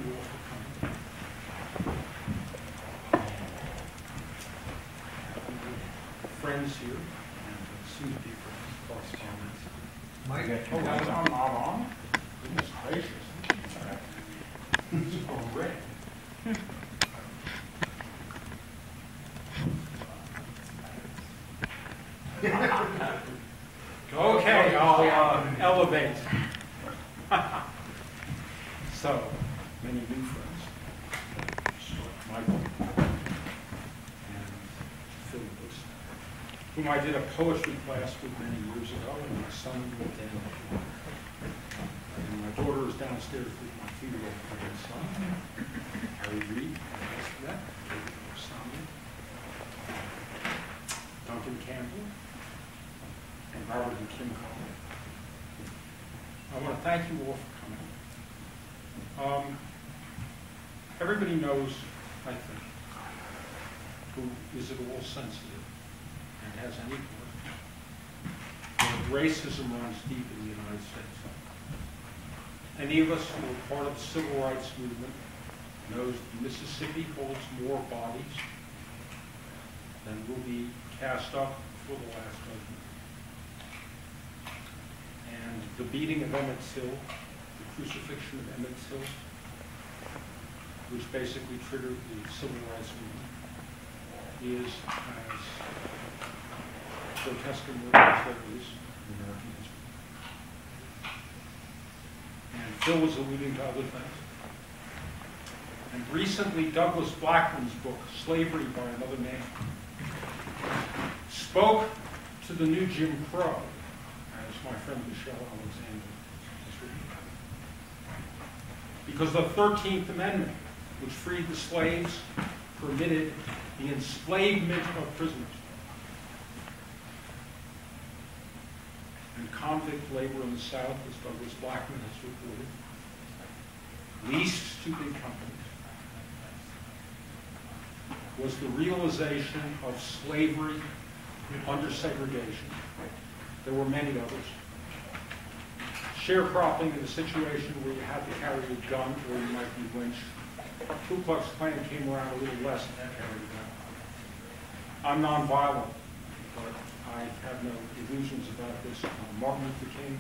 you all for coming. Friends here, and soon to be friends, correspondents. Mike, Oh, guys, I'm not on. Goodness gracious. This is going red. Okay, I'll elevate. So, many new friends. Michael and Phil Lewis, whom I did a poetry class with many years ago, and my son moved in. And my daughter is downstairs with my 2-year-old grandson, Harry Reid, that, Sonia, Duncan Campbell, and Robert and Kim Collins. I want to thank you all for coming. Everybody knows, I think, who is at all sensitive and has any point, that racism runs deep in the United States. Any of us who are part of the civil rights movement knows Mississippi holds more bodies than will be cast up for the Last Judgment. And the beating of Emmett Till, the crucifixion of Emmett Till, which basically triggered the civil rights movement, is as grotesque and as there is in American history. And Phil was alluding to other things. And recently, Douglas Blackman's book, Slavery by Another Man, spoke to the new Jim Crow, as my friend Michelle Alexander has written. Because the 13th Amendment, which freed the slaves, permitted the enslavement of prisoners. And convict labor in the South, as Douglas Blackman has reported, leased to big companies, was the realization of slavery under segregation. There were many others. Sharecropping in a situation where you had to carry a gun or you might be lynched. Ku Klux Klan came around a little less and that carried a gun. I'm nonviolent, but I have no illusions about this. Martin Luther King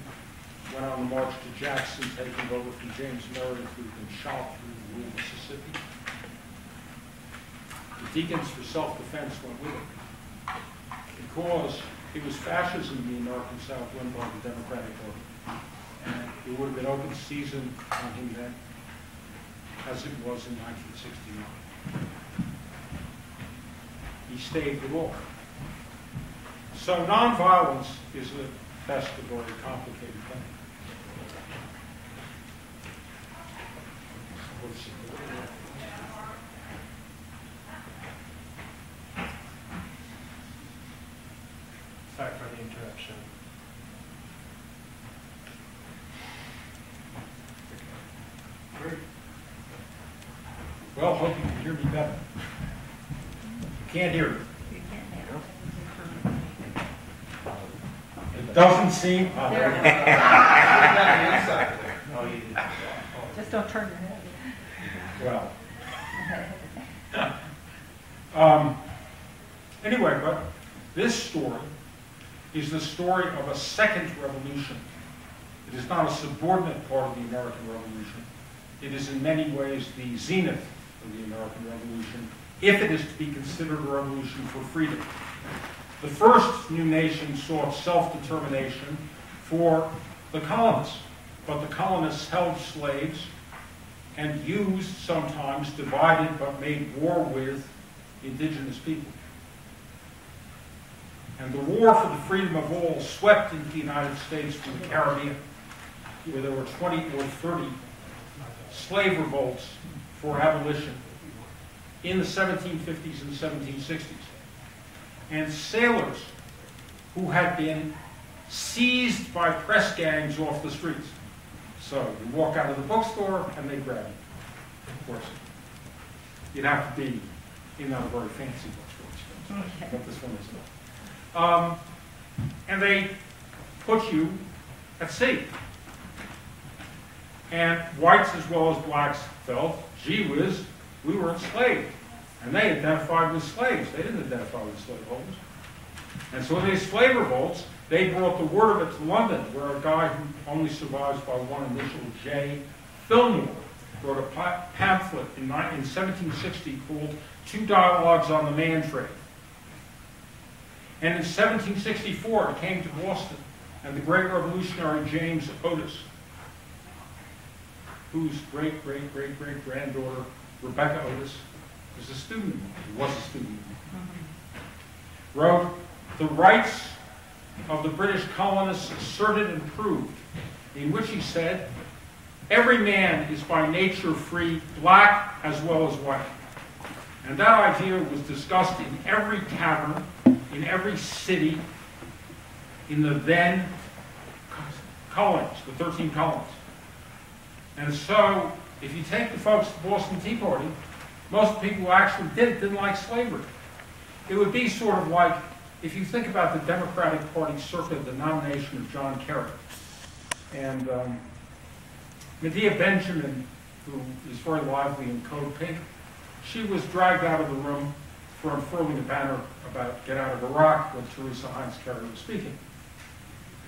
went on the march to Jackson, taking over from James Meredith, who had been shot through the rural Mississippi. The Deacons for Self-Defense went with him because it was fascism in the American South run by the Democratic Party. And it would have been open season on him then, as it was in 1969. He stayed the war. So nonviolence is at best a very complicated thing. Sorry for the interruption. Great. Well, hope you can hear me better. Can't hear me. It doesn't seem. Oh, there Just don't turn your head. Well. Anyway, but this story is the story of a second revolution. It is not a subordinate part of the American Revolution. It is in many ways the zenith of the American Revolution, if it is to be considered a revolution for freedom. The first new nation sought self-determination for the colonists, but the colonists held slaves and used, sometimes divided but made war with, indigenous people. And the war for the freedom of all swept into the United States from the Caribbean, where there were 20 or 30 slave revolts for abolition in the 1750s and 1760s. And sailors who had been seized by press gangs off the streets. So you walk out of the bookstore and they grab you, of course. You'd have to be in a very fancy bookstore, but this one is not. And they put you at sea. And whites as well as blacks felt, gee whiz, we were enslaved. And they identified with slaves. They didn't identify with slaveholders. And so in these slave revolts, they brought the word of it to London, where a guy who only survives by one initial, J. Fillmore, wrote a pamphlet in 1760 called Two Dialogues on the Man Trade. And in 1764, it came to Boston, and the great revolutionary James Otis, whose great-great-great-great-granddaughter, Rebecca Otis, was a student, wrote, "The rights of the British colonists asserted and proved," in which he said, "Every man is by nature free, black as well as white." And that idea was discussed in every tavern, in every city, in the then colonies, the 13 colonies. And so, if you take the folks at the Boston Tea Party, most people who actually did it didn't like slavery. It would be sort of like, if you think about the Democratic Party circa the nomination of John Kerry, and Medea Benjamin, who is very lively in Code Pink, she was dragged out of the room for unfurling a banner about Get Out of Iraq when Teresa Heinz Kerry was speaking.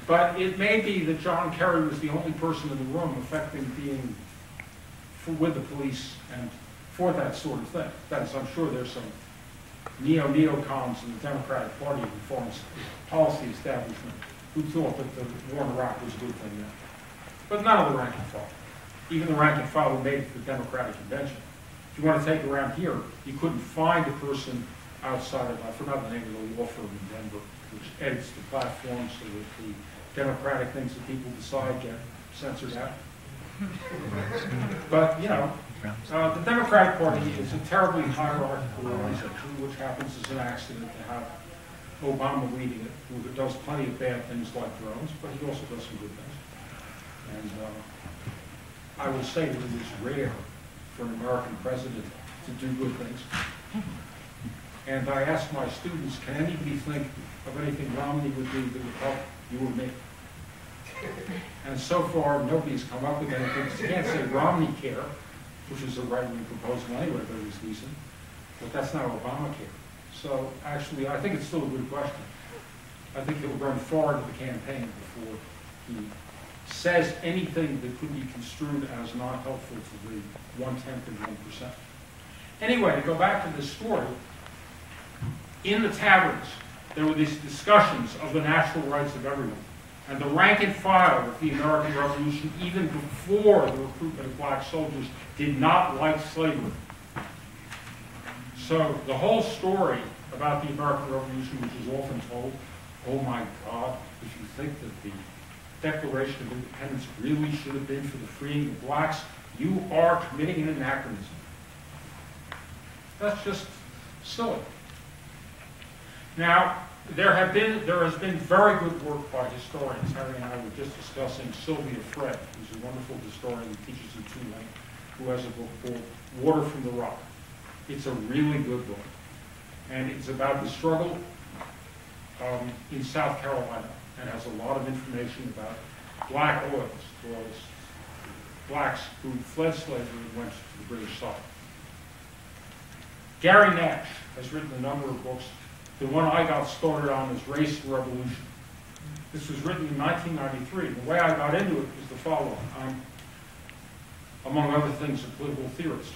But it may be that John Kerry was the only person in the room affecting being with the police and for that sort of thing. That is, I'm sure there's some neocons in the Democratic Party and foreign policy establishment who thought that the war in Iraq was a good thing then. But none of the rank and file. Even the rank and file who made it to the Democratic Convention. If you want to take it around here, you couldn't find a person outside of, I forgot the name of the law firm in Denver, which edits the platform so that the Democratic things that people decide get censored out. But, you know, the Democratic Party is a terribly hierarchical organization, which happens as an accident to have Obama leading it, who does plenty of bad things like drones, but he also does some good things. And I will say that it is rare for an American president to do good things. And I ask my students, can anybody think of anything Romney would do that would help you or me? And so far, nobody's come up with anything. You can't say Romney Care, which is a right-wing proposal anyway, but it was decent. But that's not Obamacare. So actually, I think it's still a good question. I think he'll run far into the campaign before he says anything that could be construed as not helpful to the 1/10 of 1%. Anyway, to go back to this story, in the taverns, there were these discussions of the natural rights of everyone. And the rank and file of the American Revolution, even before the recruitment of black soldiers, did not like slavery. So the whole story about the American Revolution, which is often told, oh my God, if you think that the Declaration of Independence really should have been for the freeing of blacks, you are committing an anachronism. That's just silly. Now, there has been very good work by historians. Harry and I were just discussing Sylvia Fred, who's a wonderful historian who teaches in Tulane, who has a book called Water from the Rock. It's a really good book. And it's about the struggle in South Carolina, and has a lot of information about black oils, blacks who fled slavery and went to the British side. Gary Nash has written a number of books. The one I got started on is Race Revolution. This was written in 1993. The way I got into it was the following. I'm, among other things, a political theorist,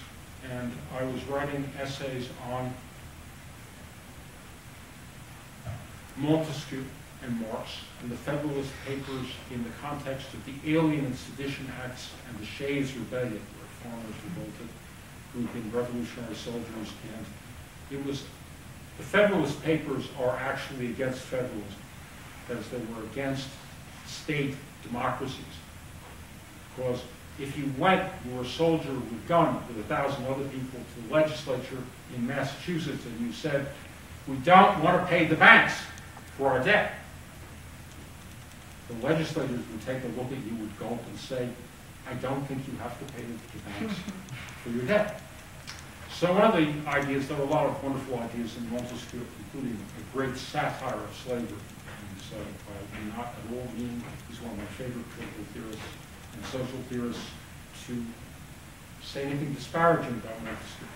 and I was writing essays on Montesquieu and Marx and the Federalist Papers in the context of the Alien and Sedition Acts and the Shays Rebellion, where farmers revolted, who had been revolutionary soldiers, and it was, the Federalist Papers are actually against federalism, because they were against state democracies. Because if you went, you were a soldier with a gun with 1,000 other people to the legislature in Massachusetts, and you said, we don't want to pay the banks for our debt. The legislators would take a look at you, would gulp and say, I don't think you have to pay the banks for your debt. So one of the ideas, there are a lot of wonderful ideas in Montesquieu, including a great satire of slavery. And so not at all mean, he's one of my favorite political theorists and social theorists. to say anything disparaging about Montesquieu.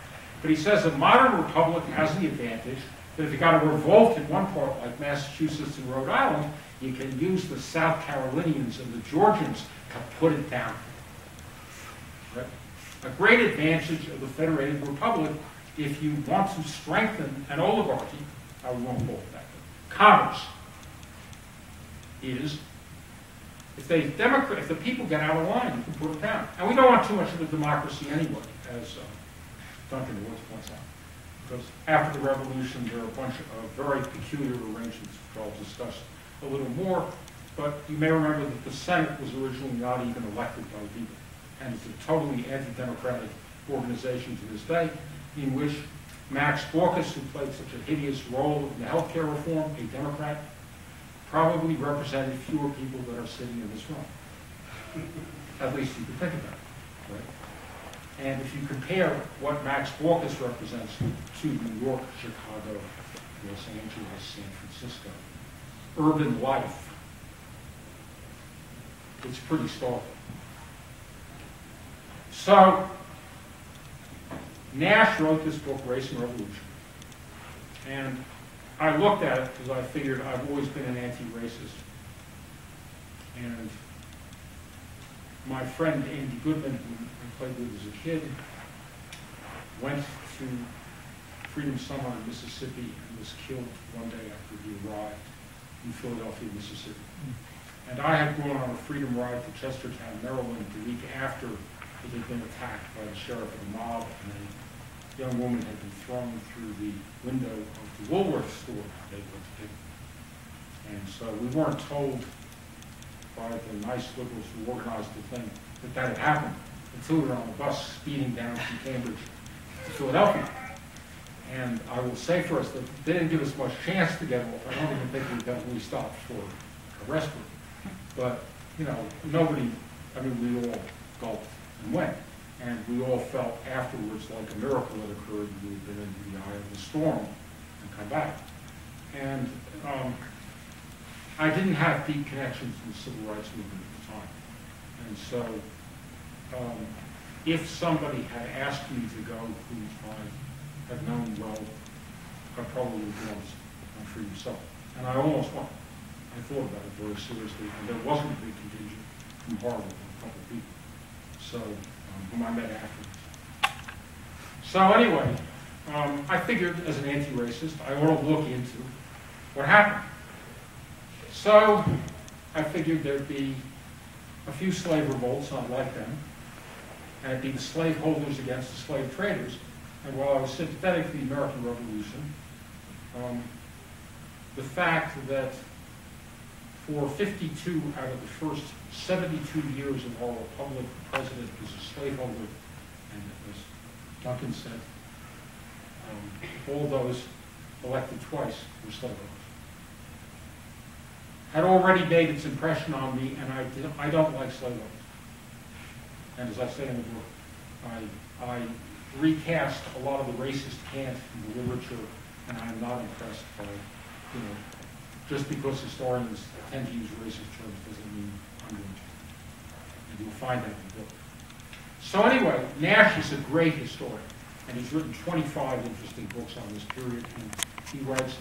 But he says a modern republic has the advantage that if you got a revolt in one part, like Massachusetts and Rhode Island, you can use the South Carolinians and the Georgians to put it down. Right? A great advantage of the federated republic, if you want to strengthen an oligarchy, I won't call it that, commerce, is if the people get out of line, you can put it down. And we don't want too much of a democracy anyway, as Duncan Woods points out. Because after the revolution, there are a bunch of very peculiar arrangements, which I'll discuss a little more. But you may remember that the Senate was originally not even elected by the people. And it's a totally anti-democratic organization to this day, in which Max Baucus, who played such a hideous role in the healthcare reform, a Democrat, probably represented fewer people that are sitting in this room. At least you could think about it, right? And if you compare what Max Baucus represents to New York, Chicago, Los Angeles, San Francisco, urban life, it's pretty startling. So, Nash wrote this book, Race and Revolution, and I looked at it because I figured I've always been an anti-racist. And my friend Andy Goodman, who I played with as a kid, went to Freedom Summit in Mississippi and was killed one day after he arrived in Philadelphia, Mississippi. And I had gone on a freedom ride to Chestertown, Maryland, the week after it had been attacked by the sheriff of the mob, and a young woman had been thrown through the window of the Woolworth store they went to. And so we weren't told by the nice liberals who organized the thing that that had happened until we were on the bus speeding down from Cambridge to Philadelphia. And I will say first that they didn't give us much chance to get off. I don't even think we got really stopped for a restroom. But, you know, nobody, I mean, we all gulped and went. And we all felt afterwards like a miracle had occurred. We had been into the eye of the storm and come back. And I didn't have deep connections to the civil rights movement at the time. And so if somebody had asked me to go, who I had known well, I probably would have gone for himself. And I almost went. I thought about it very seriously, and there wasn't a big contingent from Harvard, a couple of people. So, whom I met afterwards. So anyway, I figured as an anti-racist, I ought to look into what happened. So I figured there'd be a few slave revolts, I'd like them, and it'd be the slaveholders against the slave traders. And while I was sympathetic to the American Revolution, the fact that for 52 out of the first 72 years of our republic, the president was a slaveholder, and as Duncan said, all those elected twice were slaveholders. Had already made its impression on me, and I don't like slaveholders. And as I say in the book, I recast a lot of the racist cant in the literature, and I'm not impressed by, you know, just because historians tend to use racist terms doesn't mean I'm going to. And you'll find that in the book. So anyway, Nash is a great historian, and he's written 25 interesting books on this period, and he writes